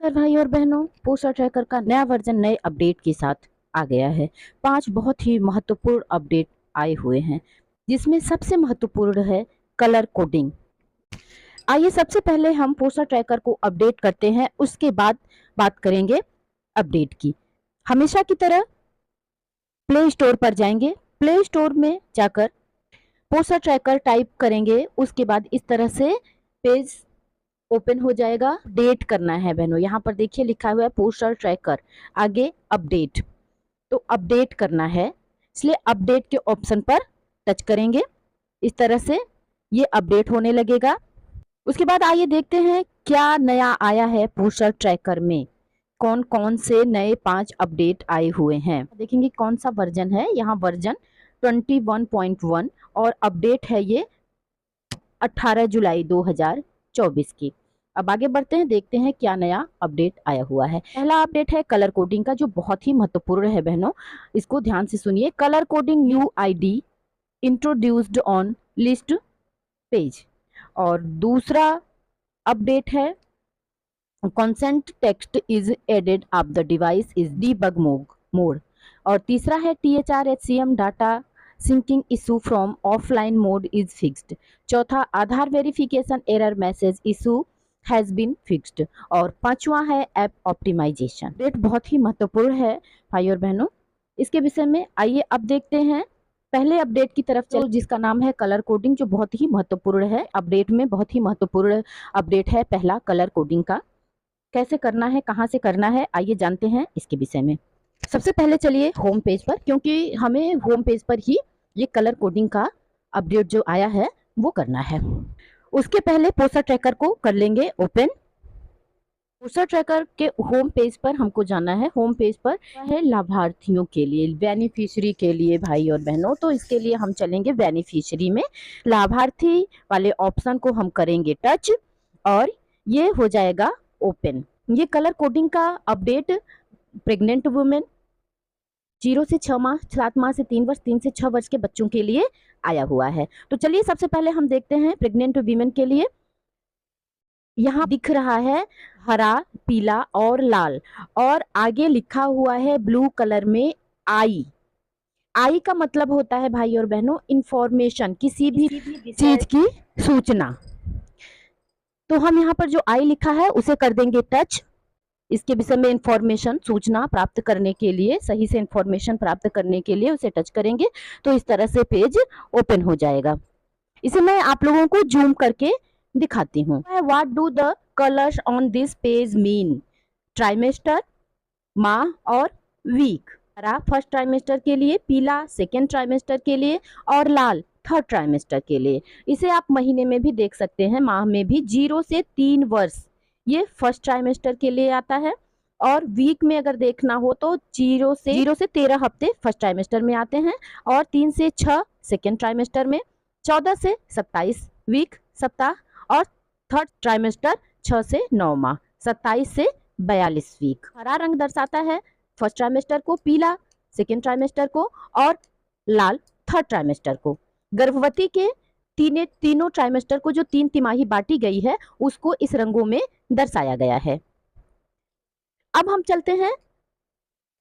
कर भाई और बहनों, पोस्टर ट्रैकर का नया वर्जन नए अपडेट के साथ आ गया है। 5 बहुत ही महत्वपूर्ण अपडेट आए हुए हैं, जिसमें सबसे महत्वपूर्ण है कलर कोडिंग। आइए सबसे पहले हम पोस्टर ट्रैकर को अपडेट करते हैं, उसके बाद बात करेंगे अपडेट की। हमेशा की तरह प्ले स्टोर पर जाएंगे। प्ले स्टोर में जाकर पोस्टर ट्रैकर टाइप करेंगे, उसके बाद इस तरह से पेज ओपन हो जाएगा। डेट करना है बहनों, यहाँ पर देखिए लिखा हुआ है पोस्टर ट्रैकर, आगे अपडेट, तो अपडेट करना है, इसलिए अपडेट के ऑप्शन पर टच करेंगे। इस तरह से ये अपडेट होने लगेगा। उसके बाद आइए देखते हैं क्या नया आया है पोस्टर ट्रैकर में। कौन कौन से नए 5 अपडेट आए हुए हैं, देखेंगे कौन सा वर्जन है। यहाँ वर्जन 21.1 और अपडेट है ये 18 जुलाई 2024 की। अब आगे बढ़ते हैं, देखते हैं क्या नया अपडेट आया हुआ है। पहला अपडेट है कलर कोडिंग का, जो बहुत ही महत्वपूर्ण है बहनों, इसको ध्यान से सुनिए। Colour coding new ID introduced on list page. और दूसरा अपडेट है consent text is added of the device is debug mode. और तीसरा है THR-HCM data syncing issue from offline mode is fixed. चौथा Aadhaar verification error message issue has been fixed. और पांचवा है ऐप ऑप्टिमाइजेशन। डेट बहुत ही महत्वपूर्ण है भाई और बहनों, इसके विषय में आइए अब देखते हैं। पहले अपडेट की तरफ चलो, जिसका नाम है कलर कोडिंग, जो बहुत ही महत्वपूर्ण है। अपडेट में बहुत ही महत्वपूर्ण अपडेट है पहला कलर कोडिंग का। कैसे करना है, कहाँ से करना है, आइए जानते हैं इसके विषय में। सबसे पहले चलिए होम पेज पर, क्योंकि हमें होम पेज पर ही ये कलर कोडिंग का अपडेट जो आया है वो करना है। उसके पहले पोस्टर ट्रैकर को कर लेंगे ओपन। पोस्टर ट्रैकर के होम पेज पर हमको जाना है। होम पेज पर है लाभार्थियों के लिए, बेनिफिशियरी के लिए भाई और बहनों, तो इसके लिए हम चलेंगे बेनिफिशियरी में। लाभार्थी वाले ऑप्शन को हम करेंगे टच और ये हो जाएगा ओपन। ये कलर कोडिंग का अपडेट प्रेग्नेंट वुमेन 0 से 6 माह, 7 माह से 3 वर्ष, 3 से 6 वर्ष के बच्चों के लिए आया हुआ है। तो चलिए सबसे पहले हम देखते हैं प्रेग्नेंट वीमेन के लिए। यहाँ दिख रहा है हरा, पीला और लाल, और आगे लिखा हुआ है ब्लू कलर में आई। आई का मतलब होता है भाई और बहनों इंफॉर्मेशन, किसी भी चीज की सूचना। तो हम यहाँ पर जो आई लिखा है उसे कर देंगे टच। इसके विषय में इंफॉर्मेशन, सूचना प्राप्त करने के लिए, सही से इंफॉर्मेशन प्राप्त करने के लिए उसे टच करेंगे, तो इस तरह से पेज ओपन हो जाएगा। इसे मैं आप लोगों को जूम करके दिखाती हूँ। What do the colours on this page mean? Trimester, माह और वीक। हरा फर्स्ट ट्राइमेस्टर के लिए, पीला सेकेंड ट्राइमेस्टर के लिए और लाल थर्ड ट्राइमेस्टर के लिए। इसे आप महीने में भी देख सकते हैं, माह में भी। 0 से 3 वर्ष ये फर्स्ट ट्राइमेस्टर के लिए आता है, और वीक में अगर देखना हो तो 0 से 13 हफ्ते फर्स्ट ट्राइमेस्टर में आते हैं, और 3 से 6 सेकेंड ट्राइमेस्टर में, 14 से 27 वीक सप्ताह, और थर्ड ट्राइमेस्टर 6 से 9 माह, 27 से 42 वीक। हरा रंग दर्शाता है फर्स्ट ट्राइमेस्टर को, पीला सेकेंड ट्राइमेस्टर को और लाल थर्ड ट्राइमेस्टर को। गर्भवती के तीनों ट्राइमेस्टर को जो 3 तिमाही बांटी गई है उसको इस रंगों में दर्शाया गया है। अब हम चलते हैं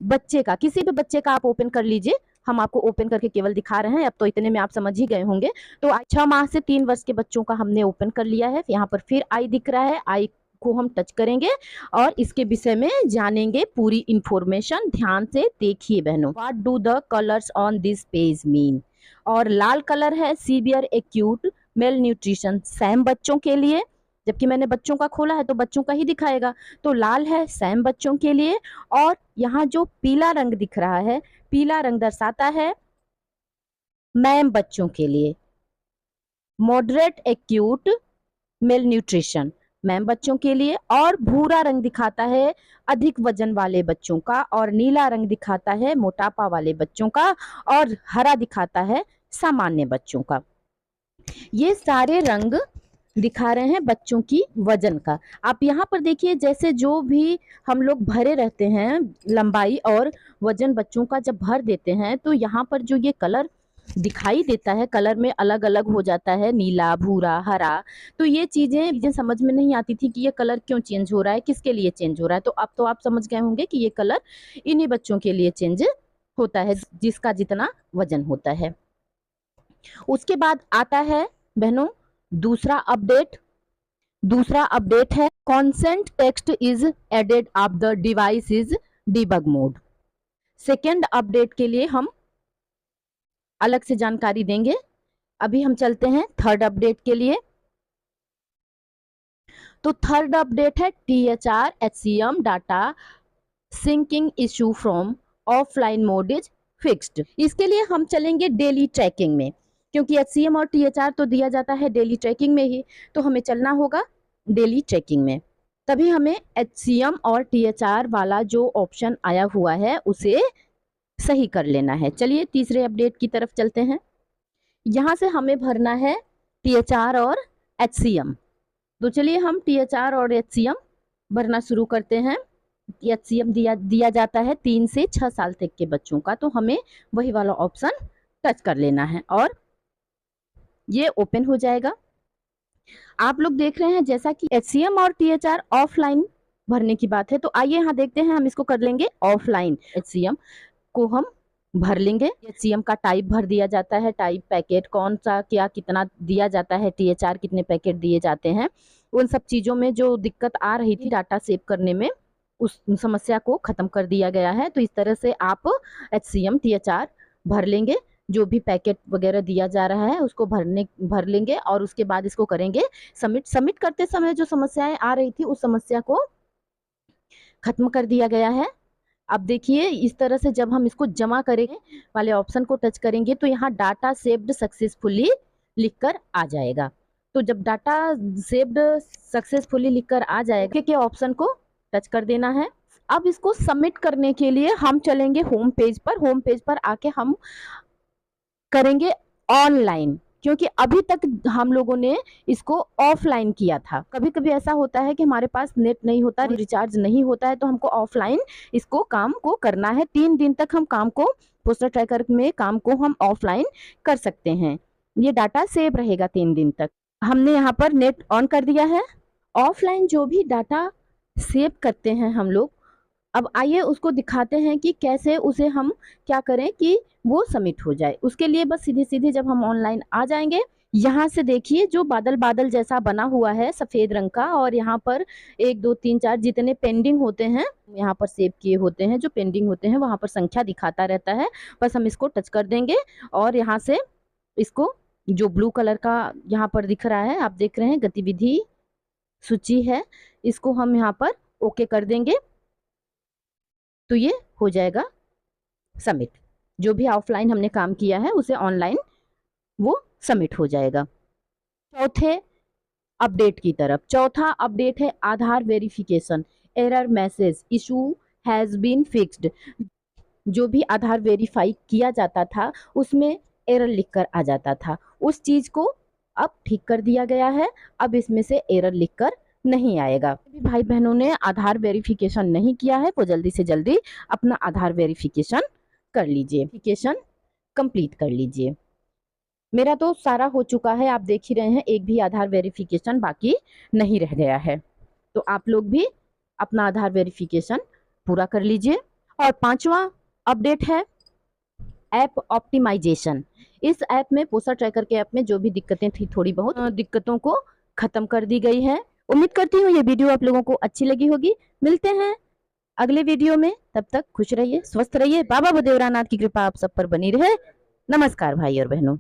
बच्चे का, किसी भी बच्चे का आप ओपन कर लीजिए। हम आपको ओपन करके केवल दिखा रहे हैं, अब तो इतने में आप समझ ही गए होंगे। तो 6 माह से 3 वर्ष के बच्चों का हमने ओपन कर लिया है। यहाँ पर फिर आई दिख रहा है, आई को हम टच करेंगे और इसके विषय में जानेंगे पूरी इंफॉर्मेशन। ध्यान से देखिए बहनों। What do the colours on this page mean? और लाल कलर है severe acute mail nutrition, Sam बच्चों के लिए, जबकि मैंने बच्चों का खोला है तो बच्चों का ही दिखाएगा, तो लाल है सैम बच्चों के लिए। और यहाँ जो पीला रंग दिख रहा है, पीला रंग दर्शाता है मैम बच्चों के लिए। Moderate acute mail nutrition, ma'am बच्चों के लिए। और भूरा रंग दिखाता है अधिक वजन वाले बच्चों का, और नीला रंग दिखाता है मोटापा वाले बच्चों का, और हरा दिखाता है सामान्य बच्चों का। ये सारे रंग दिखा रहे हैं बच्चों की वजन का। आप यहाँ पर देखिए, जैसे जो भी हम लोग भरे रहते हैं लंबाई और वजन बच्चों का जब भर देते हैं, तो यहाँ पर जो ये कलर दिखाई देता है, कलर में अलग अलग हो जाता है, नीला, भूरा, हरा। तो ये चीजें मुझे समझ में नहीं आती थी कि ये कलर क्यों चेंज हो रहा है, किसके लिए चेंज हो रहा है। तो अब तो आप समझ गए होंगे कि ये कलर इन्हीं बच्चों के लिए चेंज होता है जिसका जितना वजन होता है। उसके बाद आता है बहनों दूसरा अपडेट। दूसरा अपडेट है consent text is added of the device is debug mode. Second update के लिए हम अलग से जानकारी देंगे। अभी हम चलते हैं थर्ड अपडेट के लिए। तो थर्ड अपडेट है THR HCM data syncing issue from offline mode is fixed. इसके लिए हम चलेंगे डेली ट्रैकिंग में, क्योंकि HCM और THR तो दिया जाता है डेली ट्रैकिंग में ही, तो हमें चलना होगा डेली ट्रैकिंग में। तभी हमें HCM और THR वाला जो ऑप्शन आया हुआ है उसे सही कर लेना है। चलिए तीसरे अपडेट की तरफ चलते हैं। यहाँ से हमें भरना है THR और HCM। तो चलिए हम THR और HCM भरना शुरू करते हैं। HCM दिया जाता है 3 से 6 साल तक के बच्चों का, तो हमें वही वाला ऑप्शन टच कर लेना है और ये ओपन हो जाएगा। आप लोग देख रहे हैं जैसा कि HCM और THR ऑफलाइन भरने की बात है, तो आइए यहाँ देखते हैं, हम इसको कर लेंगे ऑफलाइन। HCM को हम भर लेंगे। HCM का टाइप भर दिया जाता है, टाइप पैकेट कौन सा क्या कितना दिया जाता है, THR कितने पैकेट दिए जाते हैं। उन सब चीज़ों में जो दिक्कत आ रही थी डाटा सेव करने में, उस समस्या को ख़त्म कर दिया गया है। तो इस तरह से आप HCM THR भर लेंगे, जो भी पैकेट वगैरह दिया जा रहा है उसको भर लेंगे और उसके बाद इसको करेंगे सबमिट। सबमिट करते समय जो समस्याएं आ रही थी उस समस्या को खत्म कर दिया गया है। अब देखिए इस तरह से जब हम इसको जमा करेंगे वाले ऑप्शन को टच करेंगे तो यहाँ डाटा सेव्ड सक्सेसफुली लिखकर आ जाएगा। तो जब डाटा सेव्ड सक्सेसफुली लिखकर आ जाएगा के ऑप्शन को टच कर देना है। अब इसको सबमिट करने के लिए हम चलेंगे होम पेज पर। होम पेज पर आके हम करेंगे ऑनलाइन, क्योंकि अभी तक हम लोगों ने इसको ऑफलाइन किया था। कभी कभी ऐसा होता है कि हमारे पास नेट नहीं होता, रिचार्ज नहीं होता है, तो हमको ऑफलाइन इसको काम को करना है। 3 दिन तक हम काम को पोस्टर ट्रैकर में काम को हम ऑफलाइन कर सकते हैं। ये डाटा सेव रहेगा 3 दिन तक। हमने यहाँ पर नेट ऑन कर दिया है। ऑफलाइन जो भी डाटा सेव करते हैं हम लोग, अब आइए उसको दिखाते हैं कि कैसे उसे हम क्या करें कि वो सबमिट हो जाए। उसके लिए बस सीधे सीधे जब हम ऑनलाइन आ जाएंगे, यहाँ से देखिए जो बादल बादल जैसा बना हुआ है सफ़ेद रंग का, और यहाँ पर 1 2 3 4 जितने पेंडिंग होते हैं यहाँ पर सेव किए होते हैं, जो पेंडिंग होते हैं वहाँ पर संख्या दिखाता रहता है। बस हम इसको टच कर देंगे और यहाँ से इसको जो ब्लू कलर का यहाँ पर दिख रहा है, आप देख रहे हैं गतिविधि सूची है, इसको हम यहाँ पर ओके कर देंगे तो ये हो जाएगा सबमिट। जो भी ऑफलाइन हमने काम किया है उसे ऑनलाइन वो सबमिट हो जाएगा। चौथे अपडेट की तरफ। चौथा अपडेट है Aadhaar verification. Error message issue has been fixed. जो भी आधार वेरीफाई किया जाता था उसमें एरर लिखकर आ जाता था, उस चीज़ को अब ठीक कर दिया गया है। अब इसमें से एरर लिखकर नहीं आएगा। भाई बहनों ने आधार वेरिफिकेशन नहीं किया है वो जल्दी से जल्दी अपना आधार वेरिफिकेशन कर लीजिए, वेरिफिकेशन कंप्लीट कर लीजिए। मेरा तो सारा हो चुका है, आप देख ही रहे हैं, एक भी आधार वेरिफिकेशन बाकी नहीं रह गया है। तो आप लोग भी अपना आधार वेरिफिकेशन पूरा कर लीजिए। और 5वां अपडेट है ऐप ऑप्टिमाइजेशन। इस ऐप में पोस्टर ट्रैकर के ऐप में जो भी दिक्कतें थी थोड़ी बहुत दिक्कतों को खत्म कर दी गई है। उम्मीद करती हूँ ये वीडियो आप लोगों को अच्छी लगी होगी। मिलते हैं अगले वीडियो में, तब तक खुश रहिए, स्वस्थ रहिए। बाबा बदेवरानाथ की कृपा आप सब पर बनी रहे। नमस्कार भाई और बहनों।